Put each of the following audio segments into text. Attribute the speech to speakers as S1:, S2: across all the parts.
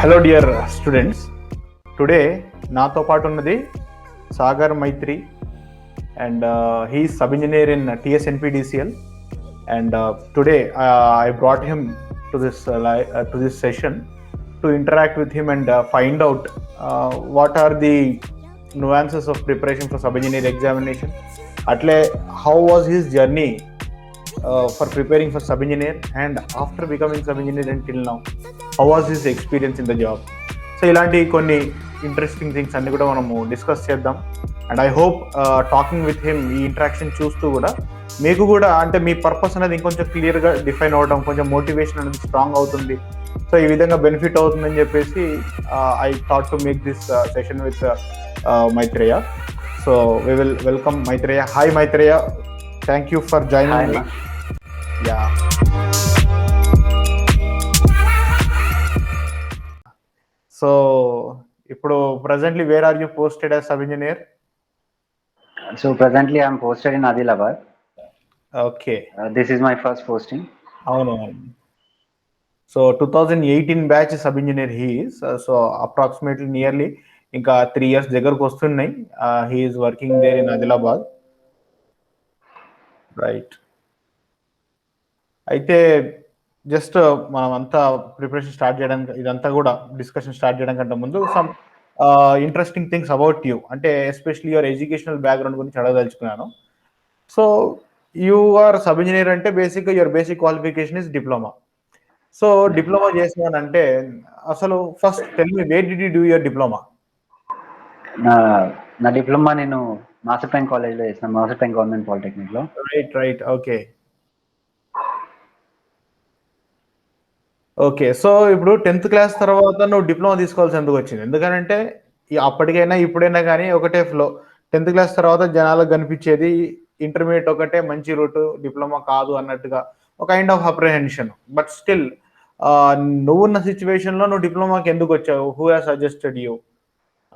S1: Hello dear students, today నాతో పాటు ఉన్నది సాగర్ మైత్రి and he is sub engineer in TSNPDCL and today I brought him to this session to interact with him and find out what are the nuances of preparation for sub engineer examination. Atle, how was his journey for preparing for sub engineer and after becoming sub engineer until now, how was his experience in the job? So ఇలాంటి కొన్ని interesting things అన్ని కూడా మనము discuss చేద్దాం. And I hope talking with him, ఈ interaction చూస్తూ కూడా మీకు కూడా అంటే మీ పర్పస్ అనేది ఇంకొంచెం క్లియర్గా డిఫైన్ అవ్వడం, కొంచెం మోటివేషన్ అనేది స్ట్రాంగ్ అవుతుంది. సో ఈ విధంగా బెనిఫిట్ అవుతుందని చెప్పేసి I thought to make this session with Maitreya. So we will welcome Maitreya. Hi Maitreya, thank you for joining. Yeah, so ఇప్పుడు presently where are you posted as sub engineer?
S2: So presently I am posted in Adilabad.
S1: Okay.
S2: This is my first posting.
S1: అవును. So 2018 batch sub engineer he is. So approximately nearly ఇంకా 3 years దగ్గరకు వస్తున్నాయి. He is working there in Adilabad, right? అయితే just మనం అంతా preparation start చేయడానికి, ఇదంతా కూడా డిస్కషన్ స్టార్ట్ చేయడం కంటే ముందు some interesting things about you, అంటే ఎస్పెషల్లీ యువర్ ఎడ్యుకేషనల్ బ్యాక్గ్రౌండ్ గురించి అడగదలుచుకున్నాను. So you are sub engineer అంటే బేసిక్గా your basic qualification is diploma. So diploma చేసానంటే అసలు first tell me, where did you do your diploma?
S2: నా డిప్లొమా నేను మాసపెన్ కాలేజ్లో చేసిన, మాసపెన్ గవర్నమెంట్ పాలిటెక్నిక్లో.
S1: రైట్. ఓకే. ఓకే, సో ఇప్పుడు 10th క్లాస్ తర్వాత నువ్వు డిప్లొమా తీసుకోవాల్సి ఎందుకు వచ్చింది? ఎందుకంటే అప్పటికైనా ఇప్పుడైనా కానీ ఒకటే ఫ్లో. 10th క్లాస్ తర్వాత జనాలకు కనిపించేది ఇంటర్మీడియట్ ఒకటే మంచి రూట్, డిప్లొమా కాదు అన్నట్టుగా ఒక kind of apprehension. But still నువ్వున్న సిచ్యువేషన్లో నువ్వు డిప్లొమాకి ఎందుకు వచ్చావు? Who has suggested you?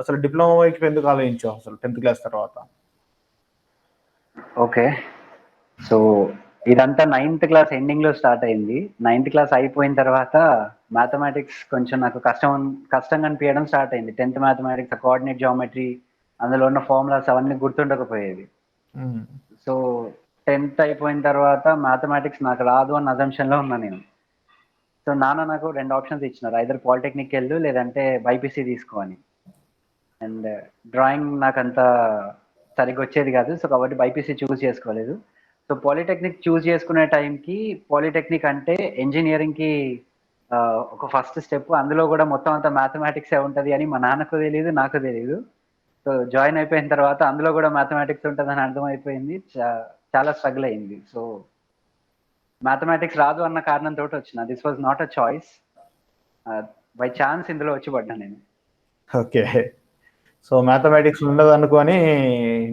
S1: అసలు డిప్లొమా వైపు ఎందుకు ఆలోచించావు అసలు 10th క్లాస్ తర్వాత?
S2: ఓకే, సో ఇదంతా 9th క్లాస్ ఎండింగ్లో స్టార్ట్ అయింది. 9th క్లాస్ అయిపోయిన తర్వాత మ్యాథమెటిక్స్ కొంచెం నాకు కష్టంగా అనిపించడం స్టార్ట్ అయింది. 10th మ్యాథమెటిక్స్, కోఆర్డినేట్ జామెట్రీ, అందులో ఉన్న ఫార్ములాస్ అవన్నీ గుర్తుండకపోయేవి. సో 10th అయిపోయిన తర్వాత మ్యాథమెటిక్స్ నాకు రాదు అన్న అజంప్షన్లో ఉన్నా నేను. సో నాన్న నాకు 2 ఆప్షన్స్ ఇచ్చినారు, ఐదర్ పాలిటెక్నిక్ వెళ్ళు లేదంటే బైపీసీ తీసుకో అని. అండ్ డ్రాయింగ్ నాకు అంత సరిగ్గా వచ్చేది కాదు, సో కాబట్టి బైపీసీ చూస్ చేసుకోలేదు. సో పాలిటెక్నిక్ చూస్ చేసుకునే టైంకి పాలిటెక్నిక్ అంటే ఇంజనీరింగ్కి ఒక ఫస్ట్ స్టెప్, అందులో కూడా మొత్తం అంతా మ్యాథమెటిక్సే ఉంటుంది అని మా నాన్నకు తెలియదు, నాకు తెలియదు. సో జాయిన్ అయిపోయిన తర్వాత అందులో కూడా మ్యాథమెటిక్స్ ఉంటుందని అర్థమైపోయింది. చాలా స్ట్రగుల్ అయింది. సో మ్యాథమెటిక్స్ రాదు అన్న కారణంతో వచ్చిన, this was not a choice, by chance ఇందులో వచ్చి పడ్డా నేను.
S1: ఓకే, సో మ్యాథమెటిక్స్ ఉండదు అనుకొని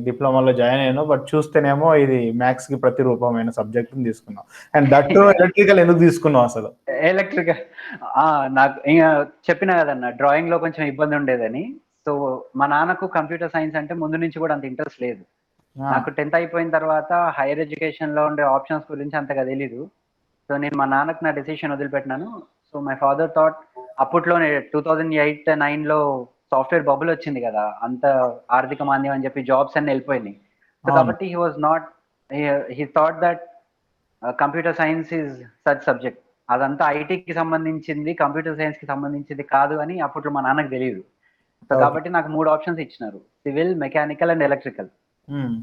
S1: డిప్లొమాలో జాయిన్ అయ్యాను. బట్ చూస్తేనేమో ఇది మ్యాథ్స్ కి ప్రతిరూపమైన సబ్జెక్ట్ తీసుకున్నాం. అండ్ దట్ ఎలక్ట్రికల్ ఎందుకు తీసుకున్నావు అసలు?
S2: ఎలక్ట్రికల్ నాకు చెప్పినా కదన్న, డ్రాయింగ్ లో కొంచెం ఇబ్బంది ఉండేదని. సో మా నాన్నకు కంప్యూటర్ సైన్స్ అంటే ముందు నుంచి కూడా అంత ఇంట్రెస్ట్ లేదు. నాకు 10th అయిపోయిన తర్వాత హైయర్ ఎడ్యుకేషన్ లో ఉండే ఆప్షన్స్ గురించి అంతగా తెలీదు. సో నేను మా నాన్నకు నా డెసిషన్ వదిలిపెట్టినాను. సో మై ఫాదర్ థాట్, అప్పట్లోనే 2008-9లో సాఫ్ట్వేర్ బబుల్ వచ్చింది కదా, అంత ఆర్థిక మాంద్యం అని చెప్పి జాబ్స్ అన్ని వెళ్ళిపోయినాయి. సో కాబట్టి he thought that computer science is such subject, అదంతా ఐటీకి సంబంధించింది, కంప్యూటర్ సైన్స్ కి సంబంధించింది కాదు అని అప్పట్లో మా నాన్నకు తెలియదు. సో కాబట్టి నాకు 3 ఆప్షన్స్ ఇచ్చినారు, civil, mechanical and electrical.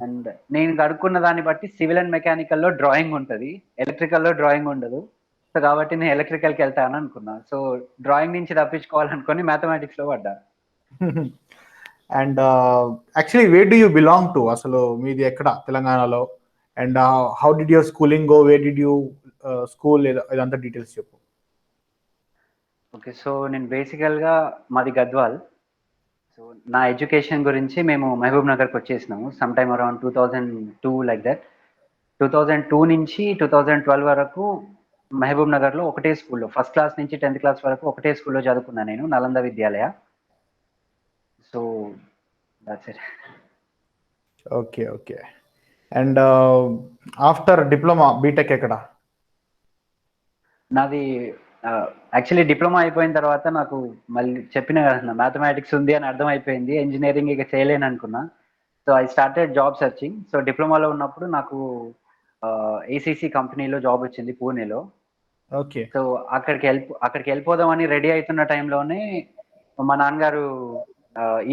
S2: And నేను కనుక్కున్న దాన్ని బట్టి సివిల్ అండ్ మెకానికల్ లో డ్రాయింగ్ ఉంటుంది, ఎలక్ట్రికల్ లో డ్రాయింగ్ ఉండదు. సో కాబట్టి నేను ఎలక్ట్రికల్కి వెళ్తాను అనుకున్నా. సో డ్రాయింగ్ నుంచి తప్పించుకోవాలనుకొని మ్యాథమెటిక్స్ లో పడ్డా.
S1: And actually where do you belong to? అసలు మీది ఎక్కడ తెలంగాణలో? And how did your schooling go? Wear did you school? ఇదంతా డీటెయిల్స్ చెప్పు.
S2: ఓకే, సో నేను బేసికల్గా మాది గద్వాల్. సో నా ఎడ్యుకేషన్ గురించి మేము మహబూబ్ నగర్కి వచ్చేసినాము some time around 2002 like that. 2002 నుంచి 2012 వరకు మహబూబ్ నగర్లో ఒకటే స్కూల్లో, ఫస్ట్ క్లాస్ నుంచి 10th క్లాస్ వరకు ఒకటే స్కూల్లో చదువుకున్నాను నేను, Nalanda Vidyalaya. So that's it.
S1: Okay. And after diploma BTech ఎక్కడ?
S2: నాది యాక్చువల్లీ డిప్లొమా అయిపోయిన తర్వాత నాకు మళ్ళీ చెప్పిన కదా మ్యాథమెటిక్స్ ఉంది అని అర్థం అయిపోయింది, ఇంజనీరింగ్ ఇక చేయలేను అనుకున్నా. So I started job searching. So డిప్లొమాలో ఉన్నప్పుడు నాకు ఏసీసీ కంపెనీలో జాబ్ వచ్చింది పూణేలో.
S1: ఓకే.
S2: సో అక్కడికి వెళ్ళిపోదామని రెడీ అవుతున్న టైంలోనే మా నాన్నగారు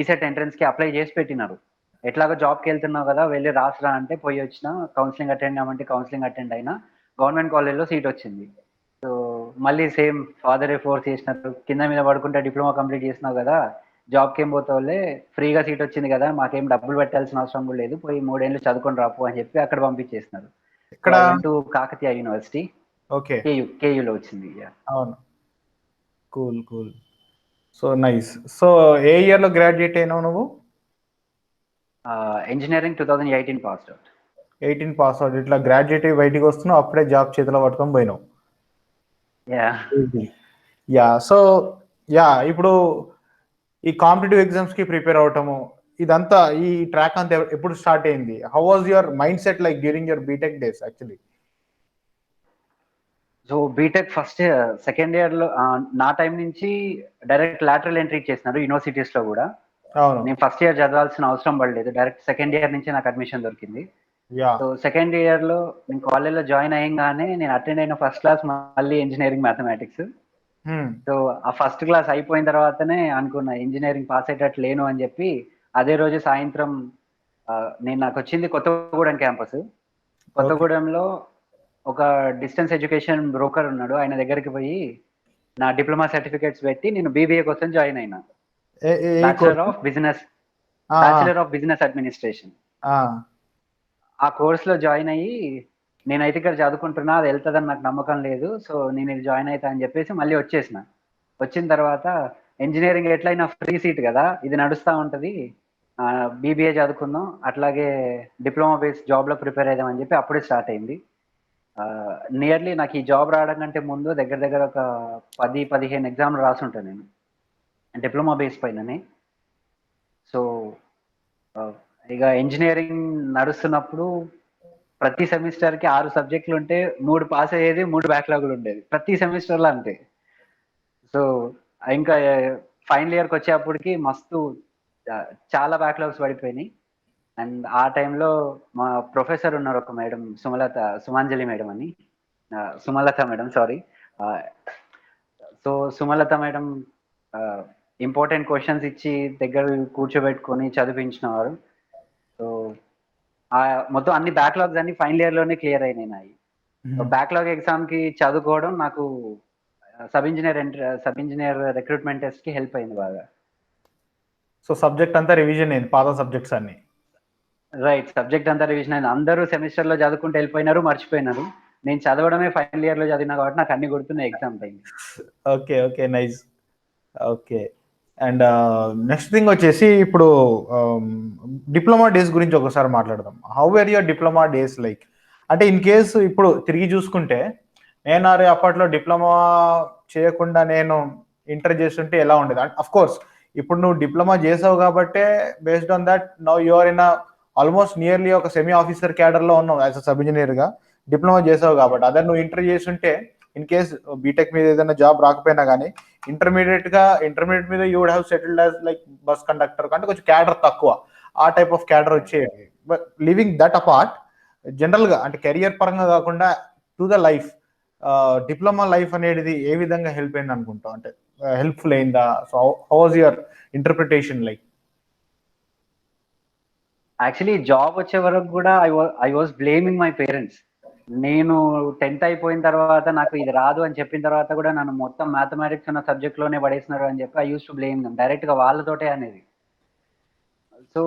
S2: ఈసెట్ ఎంట్రన్స్ కి అప్లై చేసి పెట్టినారు. ఎట్లాగో జాబ్కి వెళ్తున్నావు కదా వెళ్ళి రాసురా అంటే పోయి వచ్చిన, కౌన్సిలింగ్ అటెండ్ అవ్వమంటే కౌన్సిలింగ్ అటెండ్ అయినా, గవర్నమెంట్ కాలేజ్లో సీట్ వచ్చింది. సో మళ్ళీ సేమ్ ఫాదరే ఫోర్స్ చేసినట్టు కింద మీద పడుకుంటే డిప్లొమా కంప్లీట్ చేసినావు కదా జాబ్కి ఏం పోతావులే, ఫ్రీగా సీట్ వచ్చింది కదా మాకేం డబ్బులు పెట్టాల్సిన అవసరం కూడా లేదు, పోయి 3 ఏళ్ళు చదువుకొని రాపు అని చెప్పి అక్కడ పంపించేసినారు. సో
S1: ఇక్కడ
S2: I went to Kakatiya University.
S1: Okay.
S2: కేయూలో వచ్చింది.
S1: అవును. Cool cool. So nice. So ఏ ఇయర్లో గ్రాడ్యుయేట్ అయినావు నువ్వు?
S2: Engineering 2018 pass out.
S1: 18 pass out. ఇట్లా గ్రాడ్యుయేట్ అయ్యి బయటికి వస్తున్నావు, అప్పుడే జాబ్ చేతిలో పట్టుకొని పోయినావు. యా. సో యా, ఇప్పుడు ఈ కాంపిటేటివ్ ఎగ్జామ్స్ కి ప్రిపేర్ అవటము ఇదంతా, ఈ ట్రాక్ అంతా ఎప్పుడు స్టార్ట్ అయింది? How was your mind set like during your BTech days actually?
S2: So BTech first second year లో నా టైం నుంచి డైరెక్ట్ లాటరల్ ఎంట్రీ చేసినారు యూనివర్సిటీస్ లో కూడా.
S1: అవును.
S2: నేను ఫస్ట్ ఇయర్ చదవాల్సిన అవసరం పడలేదు, డైరెక్ట్ సెకండ్ ఇయర్ నుంచి నాకు అడ్మిషన్ దొరికింది.
S1: యా.
S2: సో సెకండ్ ఇయర్ లో నేను కాలేజ్లో జాయిన్ అయ్యంగానే నేను అటెండ్ అయిన ఫస్ట్ క్లాస్ మళ్ళీ ఇంజనీరింగ్ మ్యాథమెటిక్స్. సో ఆ ఫస్ట్ క్లాస్ అయిపోయిన తర్వాతనే అనుకున్నా ఇంజనీరింగ్ పాస్ అయ్యేటట్టు లేను అని చెప్పి. అదే రోజు సాయంత్రం నాకు వచ్చింది కొత్తగూడెం క్యాంపస్. కొత్తగూడెంలో ఒక డిస్టెన్స్ ఎడ్యుకేషన్ బ్రోకర్ ఉన్నాడు, ఆయన దగ్గరికి పోయి నా డిప్లొమా సర్టిఫికేట్స్ పెట్టి నేను బీబీఏ కోసం జాయిన్ అయినా. Bachelor of business administration. ఆ కోర్స్ లో జాయిన్ అయ్యి నేనైతే ఇక్కడ చదువుకుంటున్నా, అది వెళ్తుందని నాకు నమ్మకం లేదు, సో నేను ఇది జాయిన్ అవుతా అని చెప్పేసి మళ్ళీ వచ్చేసిన. వచ్చిన తర్వాత ఇంజనీరింగ్ ఎట్లయినా ఫ్రీ సీట్ కదా, ఇది నడుస్తూ ఉంటుంది, బీబీఏ చదువుకుందాం, అట్లాగే డిప్లొమా బేస్ జాబ్లో ప్రిపేర్ అవుదాం అని చెప్పి అప్పుడే స్టార్ట్ అయింది. నియర్లీ నాకు ఈ జాబ్ రావడం కంటే ముందు దగ్గర దగ్గర ఒక 10-15 ఎగ్జామ్లు రాసుంటాను నేను డిప్లొమా బేస్ పైననే. సో ఇక ఇంజనీరింగ్ నడుస్తున్నప్పుడు ప్రతి సెమిస్టర్కి 6 సబ్జెక్టులు ఉంటే 3 పాస్ అయ్యేది, 3 బ్యాక్లాగులు ఉండేది ప్రతి సెమిస్టర్లో అంతే. సో ఇంకా ఫైనల్ ఇయర్కి వచ్చేప్పటికి మస్తు చాలా బ్యాక్లాగ్స్ పడిపోయినాయి. అండ్ ఆ టైంలో మా ప్రొఫెసర్ ఉన్నారు ఒక మేడం, సుమాంజలి మేడం అని, Sumalatha madam sorry. So Sumalatha madam important questions ఇచ్చి దగ్గర కూర్చోబెట్టుకొని చదివించినవారు. సో మొత్తం అన్ని బ్యాక్లాగ్స్ అన్ని ఫైనల్ ఇయర్ లోనే క్లియర్ అయినాయి నాయి. బ్యాక్లాగ్ ఎగ్జామ్ కి చదువుకోవడం నాకు సబ్ ఇంజనీర్ రిక్రూట్మెంట్ టెస్ట్ కి హెల్ప్ అయింది బాగా.
S1: సో సబ్జెక్ట్ అంతా రివిజన్ అయింది, పాత సబ్జెక్ట్స్ అన్ని.
S2: రైట్, సబ్జెక్ట్ అంతా రివిజన్ అయింది. అందరూ సెమిస్టర్ లో చదువుకుంటూ వెళ్ళిపోయినారు, మర్చిపోయినారు. నేను చదవడమే ఫైనల్ ఇయర్ లో చదివినా కాబట్టి నాకు అన్ని గుర్తున్నాయి exam time.
S1: Okay okay nice. Okay. And next thing వచ్చేసి ఇప్పుడు డిప్లొమా డేస్ గురించి ఒకసారి మాట్లాడదాం. How where your diploma days like? అంటే ఇన్ కేసు ఇప్పుడు తిరిగి చూసుకుంటే నేను అప్పట్లో డిప్లొమా చేయకుండా నేను ఇంటర్ చేస్తుంటే ఎలా ఉండేది? అఫ్ కోర్స్ ఇప్పుడు నువ్వు డిప్లొమా చేసావు కాబట్టే based on that now you are in almost nearly ఒక సెమీ ఆఫీసర్ క్యాడర్లో ఉన్నావు యాజ్ అ సబ్ ఇంజనీర్గా, డిప్లొమా చేసావు కాబట్టి. అదే నువ్వు ఇంటర్ చేస్తుంటే ఇన్ కేస్ బీటెక్ మీద ఏదైనా జాబ్ రాకపోయినా కానీ ఇంటర్మీడియట్ మీద you would have settled as like bus conductor, అంటే కొంచెం క్యాడర్ తక్కువ, ఆ టైప్ ఆఫ్ క్యాడర్ వచ్చేది. బట్ లివింగ్ దట్ అపార్ట్, జనరల్గా అంటే కెరియర్ పరంగా కాకుండా to the life, diploma life అనేది ఏ విధంగా హెల్ప్ అయింది అనుకుంటావు? అంటే హెల్ప్ఫుల్ అయిందా? So how was your interpretation like?
S2: Actually job వచ్చే వరకు కూడా I was blaming my parents. నేను 10th అయిపోయిన తర్వాత నాకు ఇది రాదు అని చెప్పిన తర్వాత కూడా నన్ను మొత్తం మ్యాథమెటిక్స్ ఉన్న సబ్జెక్ట్ లోనే పడేసినారు అని చెప్పి I use to blame them direct గా వాళ్ళతోటే అనేది. సో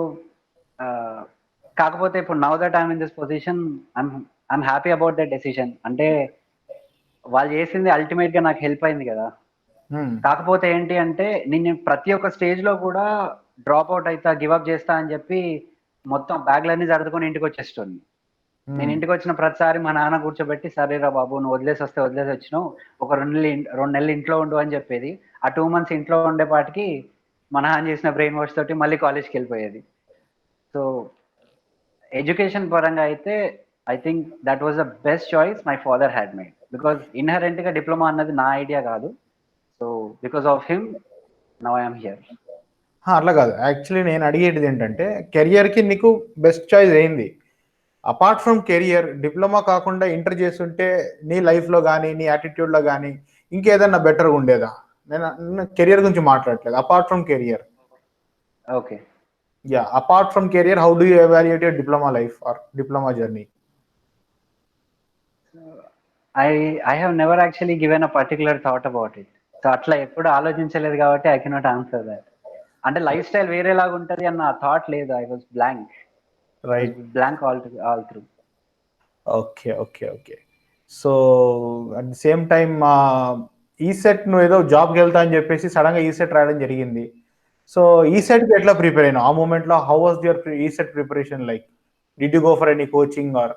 S2: కాకపోతే ఇప్పుడు now that I'm in this position, I'm happy about that decision. అంటే వాళ్ళు చేసింది అల్టిమేట్ గా నాకు హెల్ప్ అయింది కదా. కాకపోతే ఏంటి అంటే నేను ప్రతి ఒక్క స్టేజ్ లో కూడా డ్రాప్ అవుట్ అవుతా, గివప్ చేస్తా అని చెప్పి మొత్తం బ్యాగ్లన్నీ సర్దుకొని ఇంటికి వచ్చేస్తుంది. నేను ఇంటికి వచ్చిన ప్రతిసారి మా నాన్న కూర్చోబెట్టి, సరేరా బాబు నువ్వు వదిలేసి వచ్చినావు, ఒక 2 నెలలు ఇంట్లో ఉండు అని చెప్పేది. ఆ 2 months ఇంట్లో ఉండేపాటికి మా నాన్న చేసిన బ్రెయిన్ వాష్ తోటి మళ్ళీ కాలేజ్కి వెళ్ళిపోయేది. సో ఎడ్యుకేషన్ పరంగా అయితే I think that was the best choice my father had made. Because inherent గా డిప్లొమా అన్నది నా ఐడియా కాదు. So because of him now I'm here.
S1: అట్లా కాదు. యాక్చువల్లీ నేను అడిగేటిది ఏంటంటే, కెరియర్‌కి నీకు బెస్ట్ చాయిస్ ఏంది? అపార్ట్ ఫ్రమ్ కెరియర్, డిప్లొమా కాకుండా ఇంటర్ చేసుంటే నీ లైఫ్‌లో గాని, నీ యాటిట్యూడ్‌లో గాని ఇంకేదన్నా బెటర్‌గా ఉండేదా? నేను కెరియర్ గురించి మాట్లాడట్లేదు. Apart from career.
S2: Okay.
S1: Yeah! Apart from career, how do you evaluate your diploma life or diploma journey?
S2: I I have never actually given a particular thought about it. So అట్లా ఎప్పుడు ఆలోచించలేదు కాబట్టి I cannot answer that. అంటే life style వేరేలాగా ఉంటది అన్న thought లేదు. I was blank.
S1: Right.
S2: Blank all through.
S1: Okay. Okay. Okay. So, at the same time ECET నువ్వేదో జాబ్‌కెళ్తా అని జెప్పేసి సడెన్‌గా ఈసెట్ రాయడం జరిగింది. సో, ఈసెట్‌కి ఎట్లా ప్రిపేర్ అయినావు? ఆ మొమెంట్‌లో how was your ECET preparation like? Did you go for any coaching or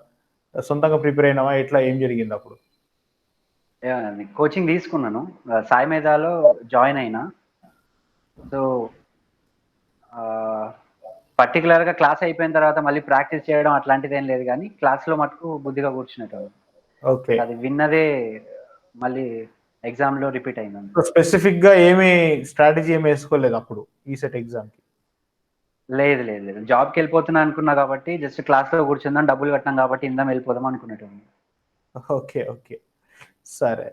S1: సొంతంగా ప్రిపేర్ అయినావా? ఎట్లా ఏం జరిగిందప్పుడు?
S2: కోచింగ్ తీసుకున్నాను. సాయి మేధాలో జాయిన్ అయినా. సో పర్టికులర్ గా క్లాస్ అయిపోయిన తర్వాత మళ్ళీ ప్రాక్టీస్ చేయడం అట్లాంటిది ఏం లేదు కానీ క్లాస్ లో మటుకు బుద్ధిగా కూర్చునేటోడు.
S1: ఓకే.
S2: అది విన్నదే మళ్ళీ ఎగ్జామ్ లో రిపీట్ అయింది.
S1: సో, స్పెసిఫిక్‌గా ఏమి స్ట్రాటజీ ఏమి ఏసుకోలేదా అప్పుడు ఈసెట్ ఎగ్జామ్‌కి?
S2: లేదు లేదు లేదు, జాబ్కి వెళ్ళిపోతున్నా అనుకున్నా కాబట్టి జస్ట్ క్లాస్ లో కూర్చుందాం, డబ్బులు కట్టినాం కాబట్టి ఇందాం వెళ్ళిపోదాం అనుకునేటోడిని.
S1: ఓకే. ఓకే. సరే.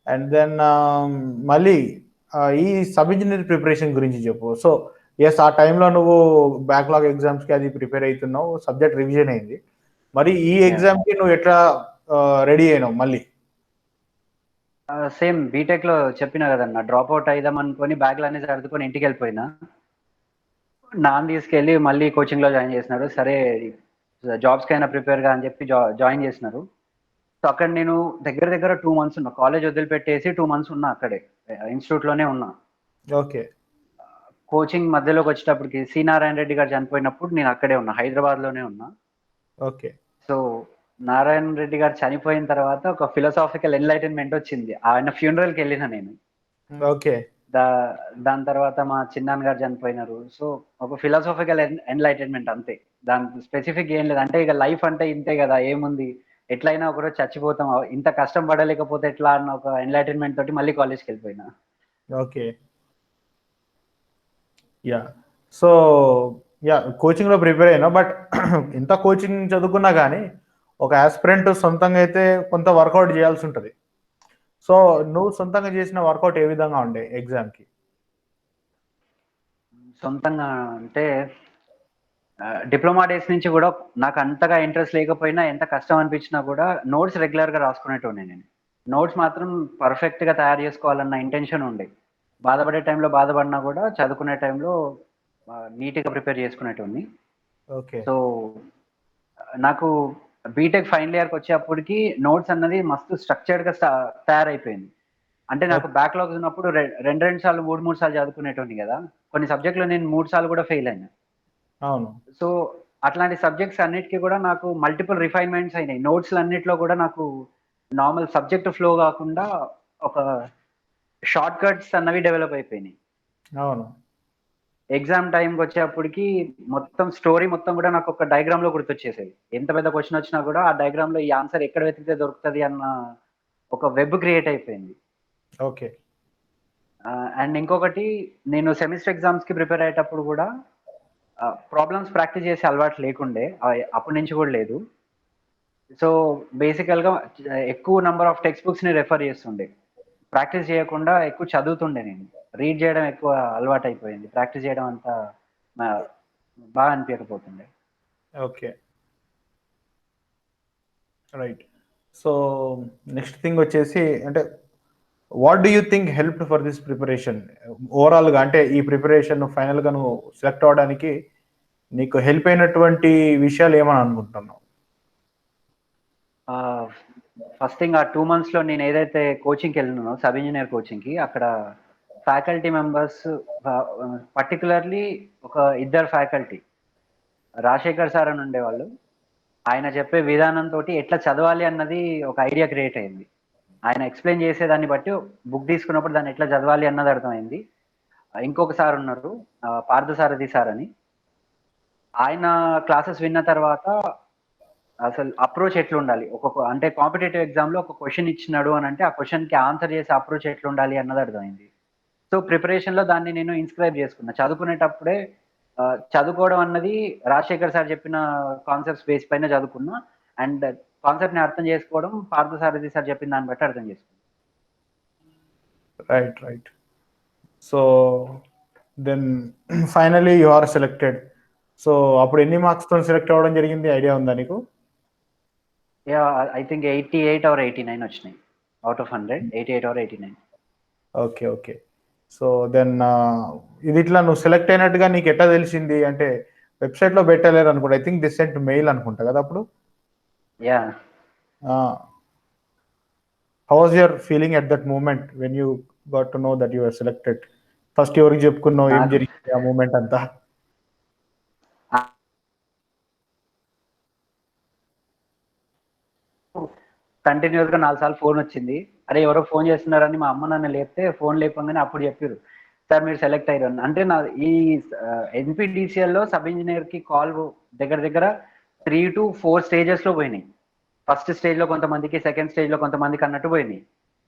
S1: అండ్ దెన్ మళ్ళీ ఈ సబ్ ఇంజినీర్ ప్రిపరేషన్ గురించి చెప్పు. సో, యెస్, ఆ టైంలో నువ్వు బ్యాక్‌లాగ్ ఎగ్జామ్స్‌కి అది ప్రిపేర్ అయితున్నావు. సబ్జెక్ట్ రివిజన్ అయింది. మరి ఈ ఎగ్జామ్‌కి నువ్వు ఎట్లా రెడీ అయినావు మళ్ళీ?
S2: సేమ్ బీటెక్ లో చెప్పినా కదన్న, డ్రాప్ అవుట్ అయిదాం అనుకొని బ్యాగ్లు అనేది సర్దుకొని ఇంటికి వెళ్ళిపోయినా. నాన్న తీసుకెళ్ళి మళ్ళీ కోచింగ్ లో జాయిన్ చేసినారు. సరే జాబ్స్ కైనా ప్రిపేర్ గా అని చెప్పి జాయిన్ చేసినారు. సో అక్కడ నేను దగ్గర దగ్గర 2 మంత్స్ ఉన్నా. కాలేజ్ వదిలిపెట్టేసి 2 మంత్స్ ఉన్నా అక్కడే. ఇన్‌స్టిట్యూట్ లోనే ఉన్నా.
S1: ఓకే.
S2: కోచింగ్ మధ్యలోకి వచ్చేటప్పటికి సి నారాయణ రెడ్డి గారు చనిపోయినప్పుడు నేను అక్కడే ఉన్నా. హైదరాబాద్ లోనే ఉన్నా.
S1: ఓకే.
S2: సో నారాయణ రెడ్డి గారు చనిపోయిన తర్వాత ఒక ఫిలాసాఫికల్ ఎన్‌లైటన్‌మెంట్ వచ్చింది. ఆయన ఫ్యూనరల్‌కి వెళ్ళిన నేను.
S1: ఓకే.
S2: దా దాని తర్వాత మా చిన్నాన్న గారు చనిపోయినారు. సో ఒక ఫిలాసాఫికల్ ఎన్‌లైటన్‌మెంట్ అంతే. దానికి స్పెసిఫిక్ ఏం లేదు. అంటే ఇక లైఫ్ అంటే ఇంతే కదా! ఏముంది? ఎట్లైనా ఒకరోజు చచ్చిపోతాం. ఇంత కష్టం పడలేకపోతే ఎట్లా అన్న ఒక ఎన్‌లైటన్‌మెంట్ తోటి మళ్ళీ కాలేజ్‌కెళ్ళిపోయినా.
S1: ఓకే. యాహ్! So, yeah! కోచింగ్‌లో ప్రిపేర్ అయినావు. బట్ ఇంత కోచింగ్ చదువుకున్నా గానీ, ఒక యాస్పిరెంట్ సొంతంగా అయితే కొంత వర్కౌట్ చేయాల్సుంటది. సో, నువ్వు సొంతంగా చేసిన వర్కౌట్ ఏ విధంగా ఉండే ఎగ్జామ్‌కి?
S2: సొంతంగా అంటే డిప్లొమా డేస్ నుంచి కూడా నాకు అంతగా ఇంట్రెస్ట్ లేకపోయినా, ఎంత కష్టం అనిపించినా కూడా నోట్స్ రెగ్యులర్‌గా రాసుకునేటోడిని నేను. నోట్స్ మాత్రం పర్ఫెక్ట్‌గా తయారు చేసుకోవాలన్న ఇంటెన్షన్ ఉండే. బాధపడే టైంలో బాధపడినా కూడా చదువుకునే టైంలో నీట్‌గా ప్రిపేర్ చేసుకునేటోడిని.
S1: ఓకే.
S2: సో నాకు బీటెక్ ఫైనల్ ఇయర్‌కి వచ్చేప్పటికి నోట్స్ అన్నది మస్తు స్ట్రక్చర్డ్‌గా తయారైపోయింది. అంటే నాకు
S1: ఓకే.
S2: బ్యాక్‌లాగ్స్ ఉన్నప్పుడు 2, 2 సార్లు, 3, 3 సార్లు చదువుకునేటోడిని కదా! కొన్ని సబ్జెక్ట్‌లో నేను 3 సార్లు కూడా ఫెయిల్ అయినా.
S1: అవును.
S2: సో, అట్లాంటి సబ్జెక్ట్స్ అన్నిటికి కూడా నాకు మల్టిపుల్ రిఫైన్‌మెంట్స్ అయినాయి. నోట్స్‌లన్నిట్లో కూడా నాకు నార్మల్ సబ్జెక్ట్ ఫ్లో గాకుండా ఒక షార్ట్ కట్స్ అన్నవి డెవలప్ అయిపోయినాయి.
S1: అవును.
S2: ఎగ్జామ్ టైమ్‌కొచ్చేప్పటికి మొత్తం స్టోరీ మొత్తం కూడా నాకు ఒక డయాగ్రామ్‌లో గుర్తొచ్చేసేది. ఎంత పెద్ద క్వెషన్ వచ్చినా కూడా ఆ డయాగ్రామ్‌లో ఈ ఆన్సర్ ఎక్కడ వెతికితే దొరుకుతది అన్న ఒక వెబ్ క్రియేట్ అయిపోయింది.
S1: ఓకే.
S2: అండ్ ఇంకొకటి, నేను సెమిస్టర్ ఎగ్జామ్స్‌కి ప్రిపేర్ అయ్యేటప్పుడు కూడా ప్రాబ్లమ్స్ ప్రాక్టీస్ చేసే అలవాటు లేకుండే. అప్పటి నుంచి కూడా లేదు. సో, బేసికల్‌గా ఎక్కువ నంబర్ ఆఫ్ టెక్స్ట్ బుక్స్‌ని రెఫర్ చేస్తుండే. ప్రాక్టీస్ చేయకుండా ఎక్కువ చదువుతుండే నేను. రీడ్ చేయడం ఎక్కువ అలవాటయిపోయింది. ప్రాక్టీస్ చేయడం అంత ఆహ్, బాగా అనిపియకపోతుండే.
S1: Okay. Right. So, next thing వచ్చేసి అంటే what do you think helped for this preparation? ఓవరాల్‌గా అంటే ఈ ప్రిపరేషన్ ఫైనల్‌గా నువ్వు సెలెక్ట్ అవ్వడానికి నీకు హెల్ప్ అయినటువంటి విషయాలు ఏమని అనుకుంటున్నావు?
S2: ఆహ్, ఫస్ట్ థింగ్ ఆ 2 మంత్స్‌లో నేనేదైతే కోచింగ్‌కెళ్ళినానో సబ్ ఇంజినియర్ కోచింగ్‌కి, అక్కడ ఫ్యాకల్టీ మెంబర్స్ పర్టిక్యులర్‌లీ ఒక ఇద్దరు ఫ్యాకల్టీ. రాజశేఖర్ సార్ అని ఉండేవాళ్ళు. ఆయన చెప్పే విధానంతోటి ఎట్లా చదవాలి అన్నది ఒక ఐడియా క్రియేట్ అయింది. ఆయన ఎక్స్‌ప్లెయిన్ చేసేదాన్ని బట్టి బుక్ తీసుకున్నప్పుడు దాన్ని ఎట్లా చదవాలి అన్నది అర్థమైంది. ఇంకొక సార్ ఉన్నారు, పార్థసారథి సార్ అని. ఆయన క్లాసెస్ విన్న తర్వాత అసలు అప్రోచ్ ఎట్లుండాలి, అంటే కాంపిటేటివ్ ఎగ్జామ్లో ఒక క్వశ్చన్ ఇచ్చినాడు అని అంటే ఆ క్వశ్చన్కి ఆన్సర్ చేసే అప్రోచ్ ఎట్లుండాలి అన్నది అర్థమైంది. సో ప్రిపరేషన్లో దాన్ని నేను ఇన్స్క్రైబ్ చేసుకున్నా. చదువుకునేటప్పుడే చదువుకోవడం అన్నది రాజశేఖర్ సార్ చెప్పిన కాన్సెప్ట్స్ బేస్ పైన చదువుకున్నా. అండ్ కాన్సెప్ట్ని అర్థం చేసుకోవడం పార్థసారథి సార్ చెప్పిన దాన్ని బట్టి అర్థం చేసుకున్నా.
S1: Right. So then finally you are selected. So అప్పుడు ఎన్ని మార్క్స్ తో సెలెక్ట్ అవ్వడం జరిగింది, ఐడియా ఉందా నీకు?
S2: ఐ థింక్ 88 or 89 వచ్చినాయి out of 100. 88 or 89.
S1: Okay. So then ఇది ఇట్లా నువ్వు సెలెక్ట్ అయినట్టుగా నీకు ఎట్లా తెలిసింది? అంటే వెబ్సైట్ లో పెట్టలేరు అనుకుంటా. I think this sent mail అనుకుంటా కదా అప్పుడు.
S2: Yeah
S1: how was your feeling at that moment when you got to know that you are selected? First ఎవరికి చెప్పుకున్నావు, ఏం జరిగింది ఆ మూమెంట్ అంతా?
S2: కంటిన్యూస్ గా 4 సార్లు ఫోన్ వచ్చింది. అరే ఎవరో ఫోన్ చేస్తున్నారని మా అమ్మ నాన్న లేపితే ఫోన్ లేపంగానే అప్పుడు చెప్పారు, సార్ మీరు సెలెక్ట్ అయ్యారు. అంటే నా ఈ ఎన్పిడిసిఎల్ లో సబ్ ఇంజనీర్ కి కాల్ దగ్గర 3 to 4 స్టేజెస్ లో పోయినాయి. ఫస్ట్ స్టేజ్ లో కొంతమందికి, సెకండ్ స్టేజ్ లో కొంతమందికి అన్నట్టు పోయినాయి.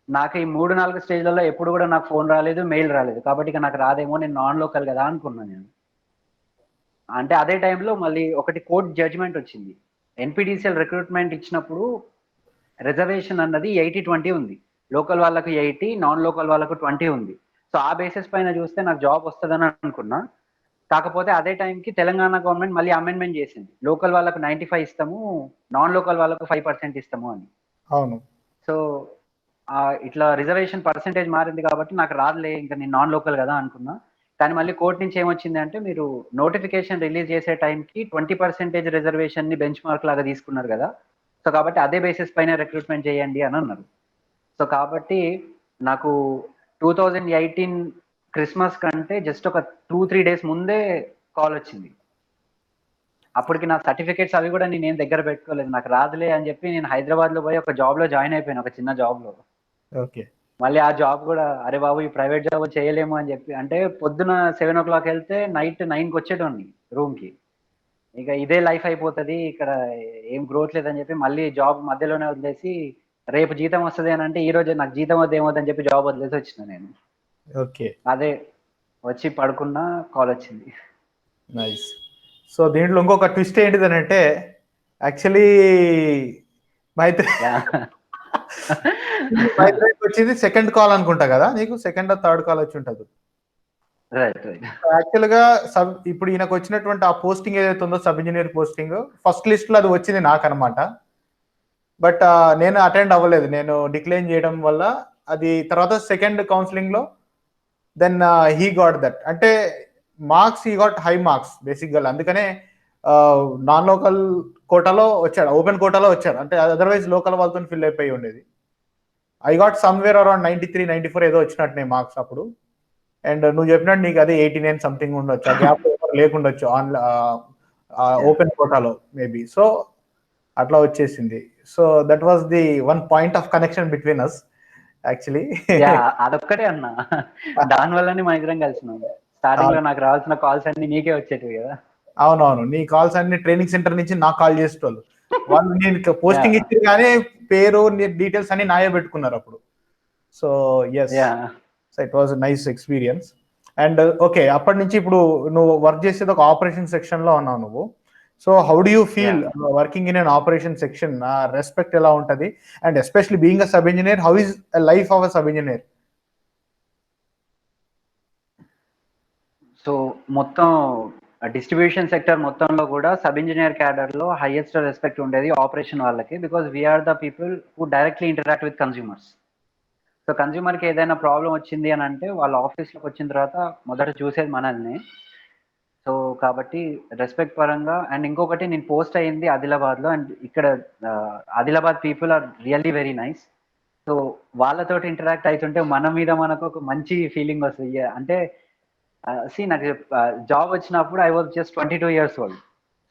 S2: నాకు ఈ 3-4 స్టేజ్లలో ఎప్పుడు కూడా నాకు ఫోన్ రాలేదు, మెయిల్ రాలేదు. కాబట్టి ఇక నాకు రాదేమో, నేను నాన్ లోకల్ కదా అనుకున్నాను నేను. అంటే అదే టైంలో మళ్ళీ ఒకటి కోర్ట్ జడ్జిమెంట్ వచ్చింది. ఎన్పిడిసిఎల్ రిక్రూట్మెంట్ ఇచ్చినప్పుడు రిజర్వేషన్ అన్నది 80-20 ఉంది. లోకల్ వాళ్ళకు 80, నాన్ లోకల్ వాళ్ళకు 20 ఉంది. సో ఆ బేసిస్ పైన చూస్తే నాకు జాబ్ వస్తుందని అనుకున్నా. కాకపోతే అదే టైంకి తెలంగాణ గవర్నమెంట్ మళ్ళీ అమెండ్మెంట్ చేసింది, లోకల్ వాళ్ళకు 95 ఇస్తాము, నాన్ లోకల్ వాళ్ళకు 5% ఇస్తాము అని.
S1: అవును.
S2: సో ఇట్లా రిజర్వేషన్ పర్సెంటేజ్ మారింది కాబట్టి నాకు రాదులే, ఇంకా నేను నాన్ లోకల్ కదా అనుకున్నా. కానీ మళ్ళీ కోర్టు నుంచి ఏమొచ్చింది అంటే, మీరు నోటిఫికేషన్ రిలీజ్ చేసే టైంకి 20% రిజర్వేషన్ ని బెంచ్ మార్క్ లాగా తీసుకున్నారు కదా, సో కాబట్టి అదే బేసిస్ పైన రిక్రూట్మెంట్ చేయండి అని అన్నారు. సో కాబట్టి నాకు 2018 క్రిస్మస్ కంటే జస్ట్ ఒక 2-3 డేస్ ముందే కాల్ వచ్చింది. అప్పటికి నా సర్టిఫికేట్స్ అవి కూడా నేను దగ్గర పెట్టుకోలేదు. నాకు రాదులే అని చెప్పి నేను హైదరాబాద్ లో పోయి ఒక జాబ్ లో జాయిన్ అయిపోయాను, ఒక చిన్న జాబ్ లో.
S1: ఓకే.
S2: మళ్ళీ ఆ జాబ్ కూడా అరే బాబు ఈ ప్రైవేట్ జాబ్ చేయలేము అని చెప్పి, అంటే పొద్దున 7 o'clock వెళ్తే నైట్ 9కి వచ్చేటోని రూమ్ కి. ఇక ఇదే లైఫ్ అయిపోతుంది ఇక్కడ, ఏం గ్రోత్ లేదని చెప్పి మళ్ళీ జాబ్ మధ్యలోనే వదిలేసి, రేపు జీతం వస్తుంది అని అంటే ఈ రోజే నాకు జీతం వద్ద ఏమవుతుందని చెప్పి జాబ్ వదిలేసి వచ్చిన నేను.
S1: ఓకే.
S2: అదే వచ్చి పడుకున్నా, కాల్ వచ్చింది.
S1: నైస్. సో దీంట్లో ఇంకొక ట్విస్ట్ ఏంటిదనంటే, యాక్చువల్లీ మైత్రి మైత్రికి వచ్చింది సెకండ్ కాల్ అనుకుంటా కదా నీకు, సెకండ్ థర్డ్ కాల్ వచ్చి ఉంటుంది.
S2: రైట్.
S1: యాక్చువల్ గా ఇప్పుడు ఈయనకు వచ్చినటువంటి ఆ పోస్టింగ్ ఏదైతే ఉందో, sub engineer posting first list లో అది వచ్చింది నాకు అనమాట. బట్ నేను అటెండ్ అవ్వలేదు, నేను డిక్లైన్ చేయడం వల్ల. అది తర్వాత సెకండ్ కౌన్సిలింగ్ లో దెన్ హీ గాట్ దట్, అంటే marks, he got high marks basic గా. అందుకనే నాన్ లోకల్ కోటాలో వచ్చాడు, ఓపెన్ కోటాలో వచ్చాడు. అంటే అదర్వైజ్ లోకల్ వాళ్ళతో ఫిల్ అయిపోయి ఉండేది. ఐ గాట్ సమ్వేర్ అరౌండ్ 93-94 ఏదో వచ్చినట్టున్నాయి మార్క్స్ అప్పుడు. అండ్ నువ్వు చెప్పినట్టు నీకు అదే 89 సంథింగ్ ఉండొచ్చు, ఆ గ్యాప్ లేకుండొచ్చు ఓపెన్ కోటాలో మేబీ. సో అట్లా వచ్చేసింది. So that was the one point of connection between us actually.
S2: అదొక్కటే అన్న, దాని వల్లనే మన ఇద్దరం కలిసినాం. స్టార్టింగ్ లో నాకు రావాల్సిన కాల్స్ అన్ని నీకే వచ్చేటివి కదా.
S1: అవునవును, నీ కాల్స్ అన్ని ట్రైనింగ్ సెంటర్ నుంచి నాకు కాల్ చేసేటోళ్ళు. వాళ్ళు నేను పోస్టింగ్ ఇచ్చారు కానీ పేరు డీటెయిల్స్ అన్ని నాయే పెట్టుకున్నారు అప్పుడు. So yes, so it was nice experience. And okay, అప్పటి నుంచి ఇప్పుడు నువ్వు వర్క్ చేసేది ఒక ఆపరేషన్ సెక్షన్ లో ఉన్నావు నువ్వు. So how do you feel working in an operation section? Respect ఎలా ఉంటది? And especially being a sub engineer, how is life of a sub engineer?
S2: So మొత్తం డిస్ట్రిబ్యూషన్ సెక్టర్ మొత్తంలో కూడా సబ్ ఇంజనీర్ క్యాడర్ లో highest respect ఉండేది operation వాళ్ళకి, because we are the people who directly interact with consumers. So కన్స్యూమర్కి ఏదైనా problem వచ్చింది అని అంటే వాళ్ళ ఆఫీస్లోకి వచ్చిన తర్వాత మొదట చూసేది మనల్ని. సో కాబట్టి రెస్పెక్ట్ పరంగా. అండ్ ఇంకొకటి, నేను పోస్ట్ అయ్యింది ఆదిలాబాద్లో, అండ్ ఇక్కడ Adilabad people are really very nice. So వాళ్ళతోటి ఇంటరాక్ట్ అవుతుంటే మన మీద మనకు ఒక మంచి ఫీలింగ్ వస్తుంది. అంటే నాకు జాబ్ వచ్చినప్పుడు I was just 22 years old.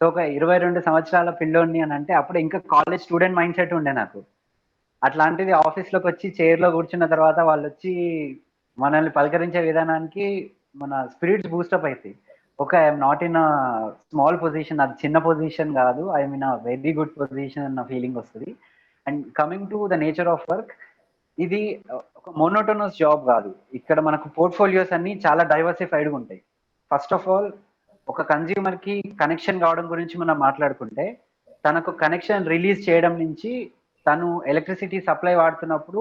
S2: So ఒక 22 సంవత్సరాల పిల్లోడిని అని అంటే అప్పుడు ఇంకా కాలేజ్ స్టూడెంట్ మైండ్ సెట్ ఉండే నాకు. అట్లాంటిది ఆఫీస్లోకి వచ్చి చైర్లో కూర్చున్న తర్వాత వాళ్ళు వచ్చి మనల్ని పలకరించే విధానానికి మన స్పిరిట్స్ బూస్టప్ అవుతాయి. Okay, I'm not in a small position, అది చిన్న పొజిషన్ కాదు, I'm in a very good position అన్న ఫీలింగ్ వస్తుంది. And coming to the nature of work, ఇది ఒక మోనోటోనస్ జాబ్ కాదు. ఇక్కడ మనకు పోర్ట్ఫోలియోస్ అన్ని చాలా డైవర్సిఫైడ్గా ఉంటాయి. ఫస్ట్ ఆఫ్ ఆల్, ఒక కన్జ్యూమర్ కి కనెక్షన్ కావడం గురించి మనం మాట్లాడుకుంటే, తనకు కనెక్షన్ రిలీజ్ చేయడం నుంచి తను ఎలక్ట్రిసిటీ సప్లై వాడుతున్నప్పుడు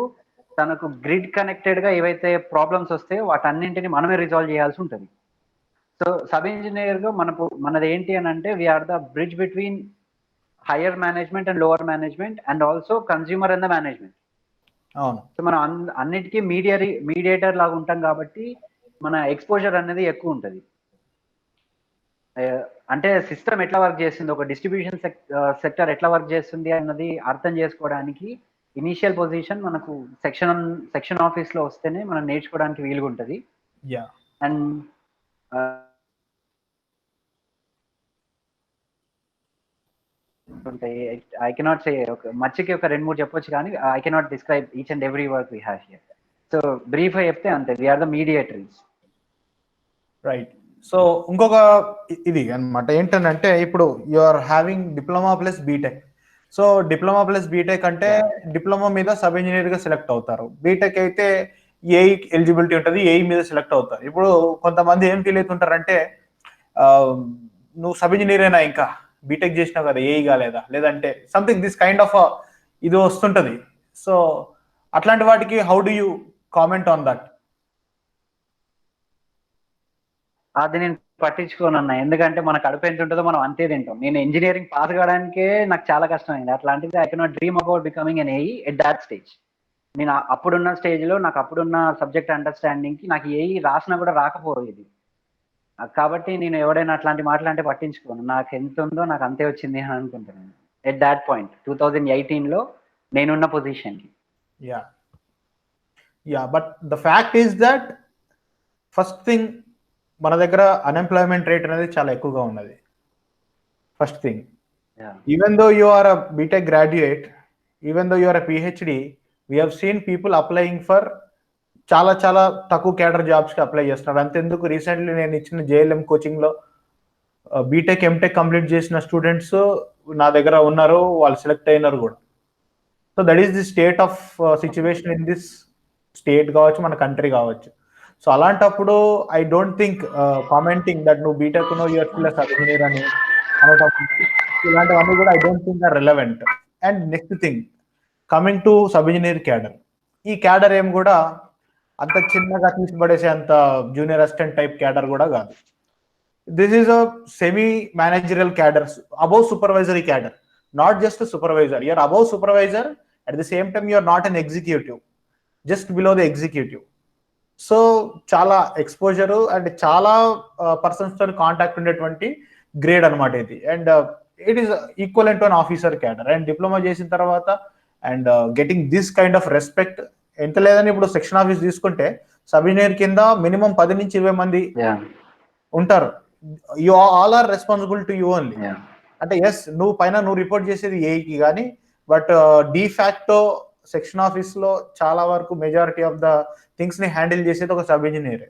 S2: తనకు గ్రిడ్ కనెక్టెడ్ గా ఏవైతే ప్రాబ్లమ్స్ వస్తాయో వాటన్నింటిని మనమే రిజాల్వ్ చేయాల్సి ఉంటుంది. సో సబ్ ఇంజనీర్ గా మనది ఏంటి అని అంటే, we are the bridge between higher management and lower management and also consumer and the management.
S1: అవును.
S2: సో మనం అన్నిటికీ మీడియేటర్ లాగా ఉంటాం కాబట్టి మన ఎక్స్పోజర్ అనేది ఎక్కువ ఉంటుంది. అంటే సిస్టమ్ ఎట్లా వర్క్ చేస్తుంది, ఒక డిస్ట్రిబ్యూషన్ సెక్టర్ ఎట్లా వర్క్ చేస్తుంది అన్నది అర్థం చేసుకోవడానికి ఇనీషియల్ పొజిషన్ మనకు సెక్షన్ ఆఫీస్ లో వస్తేనే మనం నేర్చుకోవడానికి వీలుగా ఉంటుంది.
S1: యా.
S2: అండ్ ఉంటాయి. ఐ కెనాట్ సే, ఒక మచ్చికి ఒక 2-3 చెప్పొచ్చు కానీ I cannot describe each and every work we have here. So brief గా చెప్తే అంతే, we are the mediators.
S1: Right. So ఇంకొక ఇది అనమాట ఏంటంటే, ఇప్పుడు you are having diploma plus BTech. So diploma plus BTech అంటే డిప్లొమా మీద సబ్ ఇంజనీర్ గా సెలెక్ట్ అవుతారు. బీటెక్ అయితే ఏఈ ఎలిజిబిలిటీ ఉంటుంది, ఏఈ మీద సెలెక్ట్ అవుతారు. ఇప్పుడు కొంతమంది ఏం ఫీల్ అవుతుంటారంటే, నువ్వు సబ్ ఇంజనీర్ అయినా ఇంకా బీటెక్ చేసినావు కదా, ఏఈ కాలేదా, లేదంటే సంథింగ్ దిస్ కైండ్ ఆఫ్ ఇది వస్తుంటది. సో అట్లాంటి వాటికి how do you comment on that?
S2: అది నేను పట్టించుకోనన్నా, ఎందుకంటే మన కడుపు ఎంత ఉంటుందో మనం అంతే తింటాం. నేను ఇంజనీరింగ్ పాస్ కావడానికే నాకు చాలా కష్టమైంది. అట్లాంటిది I cannot dream about becoming N AE at that stage. నేను అప్పుడున్న స్టేజ్ లో నాకు అప్పుడున్న సబ్జెక్ట్ అండర్స్టాండింగ్ కి నాకు ఏఈ రాసినా కూడా రాకపోయేది. కాబట్టి నేను ఎవడైనా అట్లాంటి మాటలు అంటే పట్టించుకోను. నాకు ఎంత ఉందో నాకు అంతే వచ్చింది అని అనుకుంటున్నాను ఎట్ దాట్ పాయింట్ 2018 లో నేనున్న పొజిషన్ కి.
S1: Yeah but the fact is that first thing, మన దగ్గర అన్ఎంప్లాయ్మెంట్ రేట్ అనేది చాలా ఎక్కువగా ఉన్నది. First thing, even though you are a BTech graduate, even though you are a PhD, we have seen people applying for చాలా చాలా తక్కువ cadre జాబ్స్కి అప్లై చేస్తున్నారు. అంతెందుకు, రీసెంట్లీ నేను ఇచ్చిన జేఎల్ఎం కోచింగ్లో బీటెక్ ఎంటెక్ కంప్లీట్ చేసిన స్టూడెంట్స్ నా దగ్గర ఉన్నారు, వాళ్ళు సెలెక్ట్ అయినారు కూడా. So that is the state of situation in this state కావచ్చు, మన కంట్రీ కావచ్చు. సో అలాంటప్పుడు I don't think commenting that నువ్వు BTech no you're still sub engineer అని అనేటప్పుడు ఇలాంటివన్నీ కూడా I don't think are relevant. And next thing, coming to sub engineer cadre, ఈ క్యాడర్ ఏం కూడా అంత చిన్నగా తీసిపడేసే అంత జూనియర్ అసిస్టెంట్ టైప్ క్యాడర్ కూడా కాదు. This is a semi managerial cadre, above supervisory cadre, not just supervisor. You are above supervisor, at the same time you are not an executive, just below the executive. So చాలా exposure and చాలా persons తో contact ఉండేటువంటి grade అనమాట ఇది. And it is equal to an officer cadre. And diploma చేసిన తర్వాత and getting this kind of respect, ఎంత లేదని ఇప్పుడు సెక్షన్ ఆఫీస్ తీసుకుంటే సబ్ ఇంజనీర్ కింద మినిమం 10 నుంచి 20 మంది ఉంటారు. You all are responsible to you only. అంటే ఎస్, నువ్వు రిపోర్ట్ చేసేది ఏఈకి కానీ, బట్ డిఫాక్టో సెక్షన్ ఆఫీస్ లో చాలా వరకు మెజారిటీ ఆఫ్ ద థింగ్స్ ని హ్యాండిల్ చేసేది ఒక sub engineer.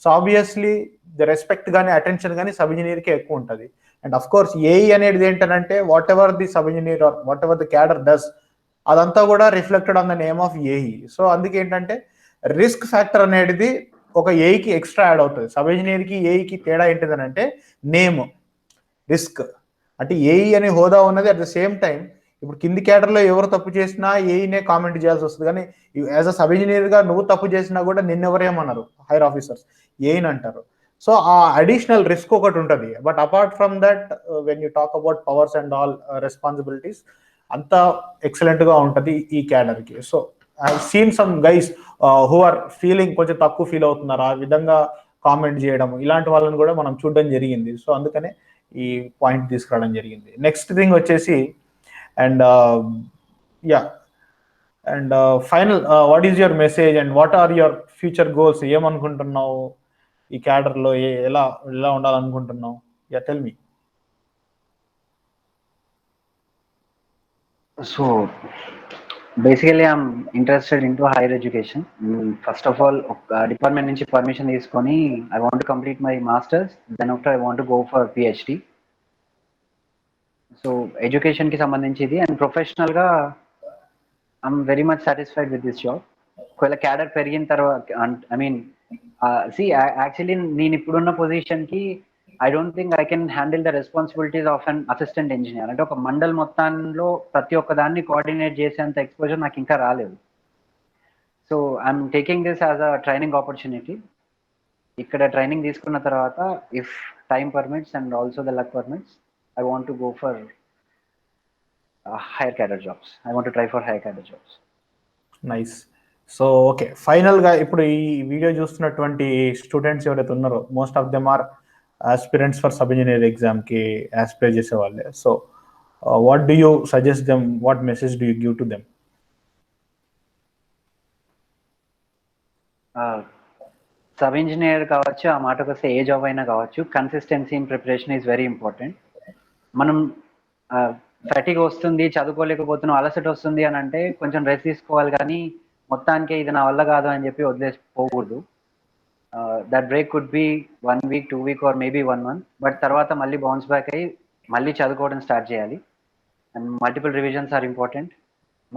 S1: So obviously the respect కానీ అటెన్షన్ కానీ సబ్ ఇంజనీర్ కి ఎక్కువ ఉంటుంది. అండ్ అఫ్ కోర్స్ ఏఈ అనేది ఏంటంటే, whatever the sub engineer or whatever the cadre does, అదంతా కూడా reflected on the name of AE. So అందుకే ఏంటంటే రిస్క్ ఫ్యాక్టర్ అనేది ఒక ఏఈకి ఎక్స్ట్రా యాడ్ అవుతుంది. సబ్ ఇంజనీర్ కి ఏఈకి తేడా ఏంటిదని అంటే నేమ్, రిస్క్. అంటే ఏఈ అనే హోదా ఉన్నది, అట్ ద సేమ్ టైం ఇప్పుడు కింది క్యాడర్లో ఎవరు తప్పు చేసినా ఏఈనే కామెంట్ చేయాల్సి వస్తుంది. కానీ యాజ్ అ సబ్ ఇంజనీర్ గా నువ్వు తప్పు చేసినా కూడా నిన్నెవరేమన్నారు, హైర్ ఆఫీసర్స్ ఏఈని అంటారు. సో ఆ అడిషనల్ రిస్క్ ఒకటి ఉంటుంది. But apart from that, when you talk about powers and all responsibilities, అంతా ఎక్సలెంట్ గా ఉంటుంది ఈ క్యాడర్ కి. So I seen some guys who are feeling కొంచెం తక్కువ ఫీల్ అవుతున్నారు, ఆ విధంగా కామెంట్ చేయడం, ఇలాంటి వాళ్ళని కూడా మనం చూడడం జరిగింది. సో అందుకనే ఈ పాయింట్ తీసుకురావడం జరిగింది. నెక్స్ట్ థింగ్ వచ్చేసి, and yeah, and final, what is your message and what are your future goals? ఏమనుకుంటున్నావు ఈ క్యాడర్ లో, ఎలా ఎలా ఉండాలనుకుంటున్నావు? Yeah, tell me.
S2: So basically I'm interested in to higher education. First of all ఒక department నుంచి permission తీసుకొని I want complete my masters, then after I want go for PhD. So ఎడ్యుకేషన్కి సంబంధించి ఇది, అండ్ ప్రొఫెషనల్గా I'm very much satisfied with this job. ఒకవేళ cadre పెరిగిన తర్వాత, ఐ మీన్ యాక్చువల్లీ నేను ఇప్పుడున్న పొజిషన్కి I don't think I can handle the responsibilities of an assistant engineer. అంటే ఒక మండల్ మొత్తంలో ప్రతి ఒక్క దాన్ని కోఆర్డినేట్ చేసేంత ఎక్స్పోజర్ నాకు ఇంకా రాలేదు. So I'm taking this as a training opportunity. ఇక్కడ ట్రైనింగ్ తీసుకున్న తర్వాత if time permits and also the luck permits, I want to go for higher cadre jobs. I want to try for higher cadre jobs.
S1: Nice. So okay, ఫైనల్గా ఇప్పుడు ఈ video చూస్తున్నటువంటి students ఎవరైతే ఉన్నారో most of them are aspirants for sub engineer ఎగ్జామ్కి aspirate చేసే వాళ్ళే. So what do you suggest them, what message do you give to them?
S2: Sub engineer కావచ్చు, ఆ మాటకు వస్తే ఏ జాబ్ అయినా కావచ్చు, consistency in preparation is very important. మనం ఫ్యాటిగ్ వస్తుంది, చదువుకోలేకపోతున్నాం, అలసట వస్తుంది అని అంటే కొంచెం రెస్ట్ తీసుకోవాలి, కానీ మొత్తానికి ఇది నా వల్ల కాదు అని చెప్పి వదిలేసిపోకూడదు. That break could be 1 week, 2 week or maybe 1 month, but తర్వాత మళ్ళీ బౌన్స్ బ్యాక్ అయ్యి మళ్ళీ చదువుకోవడం స్టార్ట్ చేయాలి. And multiple revisions are important.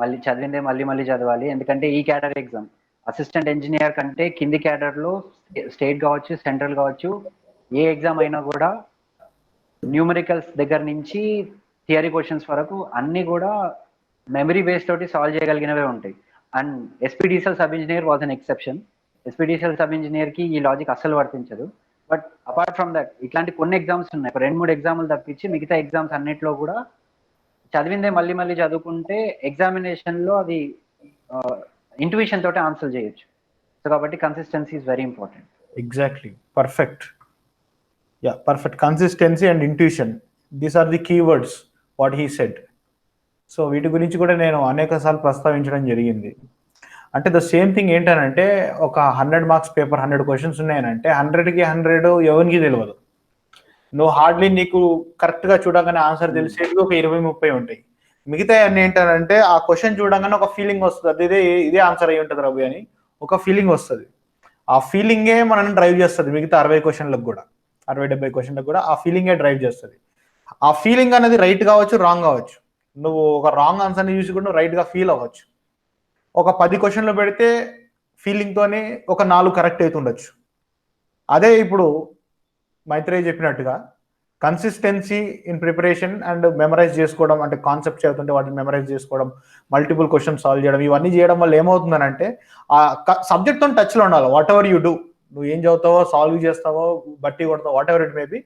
S2: మళ్ళీ చదివిందే మళ్ళీ చదవాలి, ఎందుకంటే ఈ క్యాడర్ ఎగ్జామ్ అసిస్టెంట్ ఇంజనీర్ కంటే కింది క్యాడర్లో స్టేట్ కావచ్చు, సెంట్రల్ కావచ్చు, ఏ ఎగ్జామ్ అయినా కూడా న్యూమరికల్స్ దగ్గర నుంచి థియరీ క్వశ్చన్స్ వరకు అన్నీ కూడా మెమరీ బేస్ తోటి సాల్వ్ చేయగలిగినవే ఉంటాయి. And SPDCL sub engineer was an exception. SPDCL sub ఇంజనీర్కి ఈ లాజిక్ అస్సలు వర్తించదు. బట్ అపార్ట్ ఫ్రమ్ దట్ ఇట్లాంటి కొన్ని ఎగ్జామ్స్ ఉన్నాయి, 2-3 ఎగ్జామ్లు తప్పించి మిగతా ఎగ్జామ్స్ అన్నిట్లో కూడా చదివిందే మళ్ళీ చదువుకుంటే ఎగ్జామినేషన్లో అది ఇంట్యూషన్ తోటి ఆన్సర్ చేయొచ్చు. సో కాబట్టి consistency is very important.
S1: Exactly, perfect. Yeah, perfect. Consistency and intuition, these are the keywords what he said. So వీటి గురించి కూడా నేను అనేక సార్లు ప్రస్తావించడం జరిగింది. అంటే ద సేమ్ థింగ్ ఏంటనంటే, ఒక 100 మార్క్స్ పేపర్, 100 క్వశ్చన్స్ ఉన్నాయనంటే 100కి 100 ఎవరికి తెలియదు. నువ్వు హార్డ్లీ నీకు కరెక్ట్గా చూడగానే ఆన్సర్ తెలిసేది ఒక 20-30 ఉంటాయి. మిగతా అన్ని ఏంటంటే ఆ క్వశ్చన్ చూడగానే ఒక ఫీలింగ్ వస్తుంది, అది ఇదే ఆన్సర్ అయ్యి ఉంటుంది రవి అని ఒక ఫీలింగ్ వస్తుంది. ఆ ఫీలింగే మనల్ని డ్రైవ్ చేస్తుంది. మిగతా 60 క్వశ్చన్లకు కూడా, 60-70 క్వశ్చన్లకు కూడా ఆ ఫీలింగే డ్రైవ్ చేస్తుంది. ఆ ఫీలింగ్ అనేది రైట్ కావచ్చు, రాంగ్ కావచ్చు. నువ్వు ఒక రాంగ్ ఆన్సర్ని చూసి కూడా నువ్వు రైట్గా ఫీల్ అవ్వచ్చు. ఒక 10 క్వశ్చన్లు పెడితే ఫీలింగ్తోనే ఒక 4 కరెక్ట్ అవుతుండొచ్చు. అదే ఇప్పుడు మైత్రేయ్ చెప్పినట్టుగా consistency in preparation and memorize చేసుకోవడం, అంటే కాన్సెప్ట్ చదువుతుంటే వాటిని మెమరైజ్ చేసుకోవడం, మల్టిపుల్ క్వశ్చన్ సాల్వ్ చేయడం, ఇవన్నీ చేయడం వల్ల ఏమవుతుందనంటే ఆ సబ్జెక్ట్తో టచ్లో ఉండాలి. వాట్ ఎవర్ యూ డూ, నువ్వు ఏం చదువుతావో, సాల్వ్ చేస్తావో, బట్టి కొడతావో, వాట్ ఎవర్ ఇట్ మేబీ,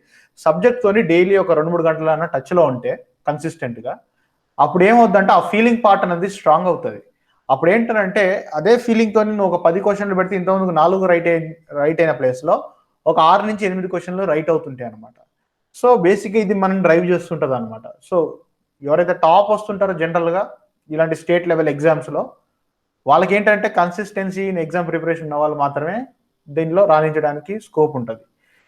S1: సబ్జెక్ట్తోని డైలీ ఒక 2-3 గంటలన్నా టచ్లో ఉంటే కన్సిస్టెంట్గా, అప్పుడు ఏమవుతుందంటే ఆ ఫీలింగ్ పార్ట్ అనేది స్ట్రాంగ్ అవుతుంది. అప్పుడు ఏంటంటే అదే ఫీలింగ్తో నువ్వు ఒక 10 క్వశ్చన్లు పెడితే ఇంతకుముందు 4 రైట్ అయిన ప్లేస్లో ఒక 6-8 క్వశ్చన్లు రైట్ అవుతుంటాయి అనమాట. సో బేసిక్గా ఇది మనం డ్రైవ్ చేస్తుంటుంది అనమాట. సో ఎవరైతే టాప్ వస్తుంటారో జనరల్గా ఇలాంటి స్టేట్ లెవెల్ ఎగ్జామ్స్లో, వాళ్ళకి ఏంటంటే కన్సిస్టెన్సీ ఇన్ ఎగ్జామ్ ప్రిపరేషన్ ఉన్న వాళ్ళు మాత్రమే దీనిలో రాణించడానికి స్కోప్ ఉంటుంది.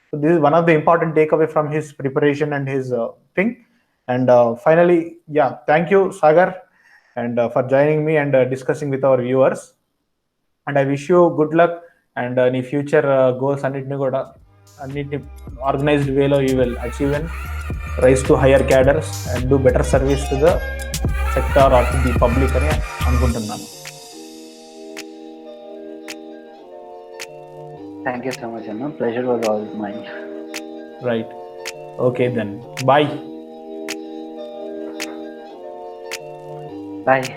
S1: So this is one of the important take away from his preparation and his thing. And finally, yeah, thank you, Sagar, and for joining me and discussing with our viewers. And I wish you good luck and any future goals అన్నిటిని కూడా అన్నిటిని organised వేలో you will achieve and rise to higher cadres and do better service to the sector or to the public అని అనుకుంటున్నాను.
S2: Thank you so much, Anna. Pleasure was all mine.
S1: Right. Okay then. Bye.
S2: Bye.